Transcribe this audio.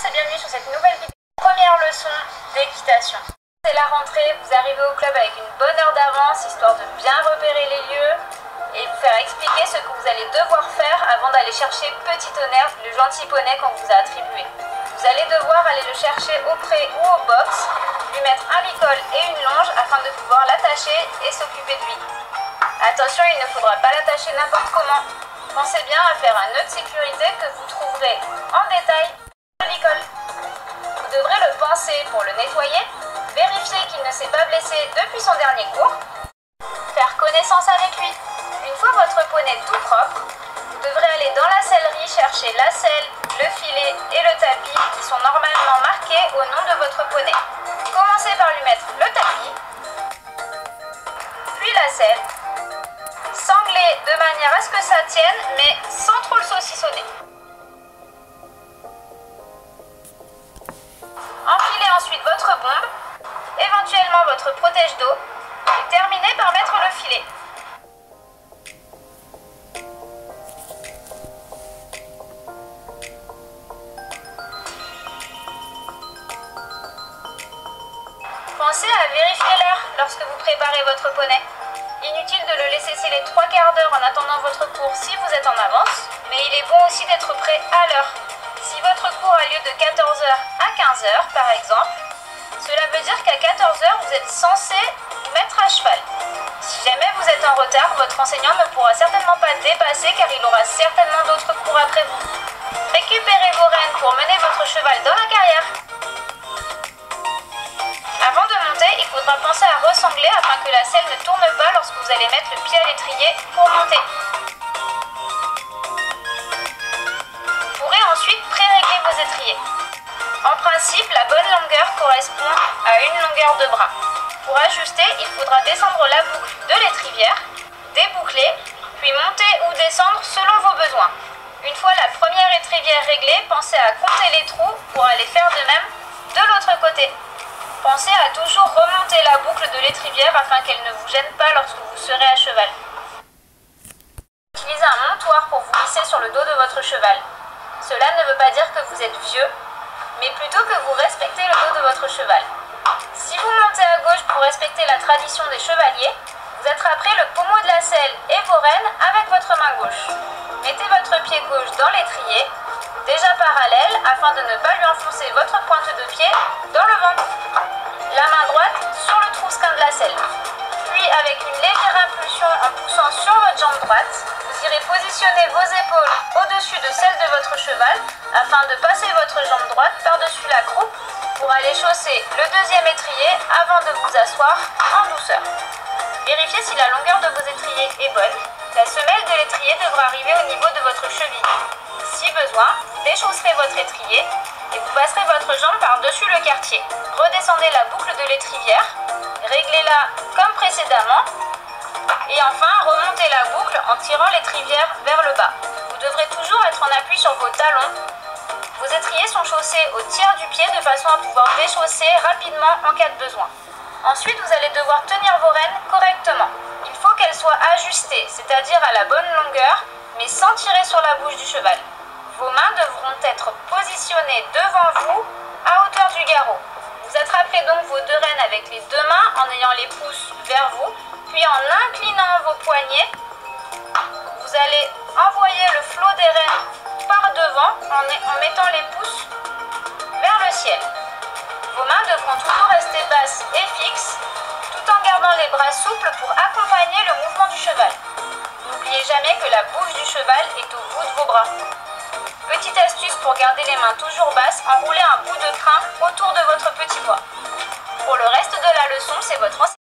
tous et bienvenue sur cette nouvelle vidéo. Première leçon d'équitation. C'est la rentrée, vous arrivez au club avec une bonne heure d'avance, histoire de bien repérer les lieux et vous faire expliquer ce que vous allez devoir faire avant d'aller chercher Petit Tonnerre, le gentil poney qu'on vous a attribué. Vous allez devoir aller le chercher au pré ou au box, lui mettre un licol et une longe afin de pouvoir l'attacher et s'occuper de lui. Attention, il ne faudra pas l'attacher n'importe comment. Pensez bien à faire un nœud de sécurité que vous trouverez en détail sur le licol. Vous devrez le pincer pour le nettoyer, vérifier qu'il ne s'est pas blessé depuis son dernier cours, faire connaissance avec lui. Une fois votre poney tout propre, vous devrez aller dans la sellerie chercher la selle, le filet et le tapis qui sont normalement marqués au nom de votre poney. Commencez par lui mettre le tapis, puis la selle. Sanglez de manière à ce que ça tienne, mais sans trop le saucissonner. Enfilez ensuite votre bombe, éventuellement votre protège d'eau, et terminez par mettre le filet. Pensez à vérifier l'heure lorsque vous préparez votre poney. Inutile de le laisser sceller 3 quarts d'heure en attendant votre cours si vous êtes en avance, mais il est bon aussi d'être prêt à l'heure. Si votre cours a lieu de 14h à 15h par exemple, cela veut dire qu'à 14h vous êtes censé vous mettre à cheval. Si jamais vous êtes en retard, votre enseignant ne pourra certainement pas dépasser car il aura certainement d'autres cours après vous. Récupérez vos rênes pour mener votre cheval dans la carrière. Avant de monter, il faudra penser à ressangler afin que la selle ne tourne pas lorsque vous allez mettre le pied à l'étrier pour monter. Vous pourrez ensuite pré-régler vos étriers. En principe, la bonne longueur correspond à une longueur de bras. Pour ajuster, il faudra descendre la boucle de l'étrivière, déboucler, puis monter ou descendre selon vos besoins. Une fois la première étrivière réglée, pensez à compter les trous pour aller faire de même de l'autre côté. Pensez à toujours remonter la boucle de l'étrivière afin qu'elle ne vous gêne pas lorsque vous serez à cheval. Utilisez un montoir pour vous hisser sur le dos de votre cheval. Cela ne veut pas dire que vous êtes vieux, mais plutôt que vous respectez le dos de votre cheval. Si vous montez à gauche pour respecter la tradition des chevaliers, vous attraperez le pommeau de la selle et vos rênes avec votre main gauche. Mettez votre pied gauche dans l'étrier, déjà parallèle afin de ne pas lui enfoncer votre pointe de pied dans le ventre. La main droite sur le troussequin de la selle. Puis avec une légère impulsion en poussant sur votre jambe droite, vous irez positionner vos épaules au-dessus de celles de votre cheval afin de passer votre jambe droite par-dessus la croupe pour aller chausser le deuxième étrier avant de vous asseoir en douceur. Vérifiez si la longueur de vos étriers est bonne. La semelle de l'étrier devra arriver au niveau de votre cheville. Si besoin, vous déchausserez votre étrier et vous passerez votre jambe par-dessus le quartier. Redescendez la boucle de l'étrivière, réglez-la comme précédemment et enfin remontez la boucle en tirant l'étrivière vers le bas. Vous devrez toujours être en appui sur vos talons. Vos étriers sont chaussés au tiers du pied de façon à pouvoir déchausser rapidement en cas de besoin. Ensuite, vous allez devoir tenir vos rênes correctement. Il faut qu'elles soient ajustées, c'est-à-dire à la bonne longueur, mais sans tirer sur la bouche du cheval. Vos mains devront être positionnées devant vous à hauteur du garrot. Vous attraperez donc vos deux rênes avec les deux mains en ayant les pouces vers vous, puis en inclinant vos poignets, vous allez envoyer le flot des rênes par devant en mettant les pouces vers le ciel. Vos mains devront toujours rester basses et fixes, tout en gardant les bras souples pour accompagner le mouvement du cheval. N'oubliez jamais que la bouche du cheval est au bout de vos bras. Petite astuce pour garder les mains toujours basses, enroulez un bout de crin autour de votre petit doigt. Pour le reste de la leçon, c'est votre enseignant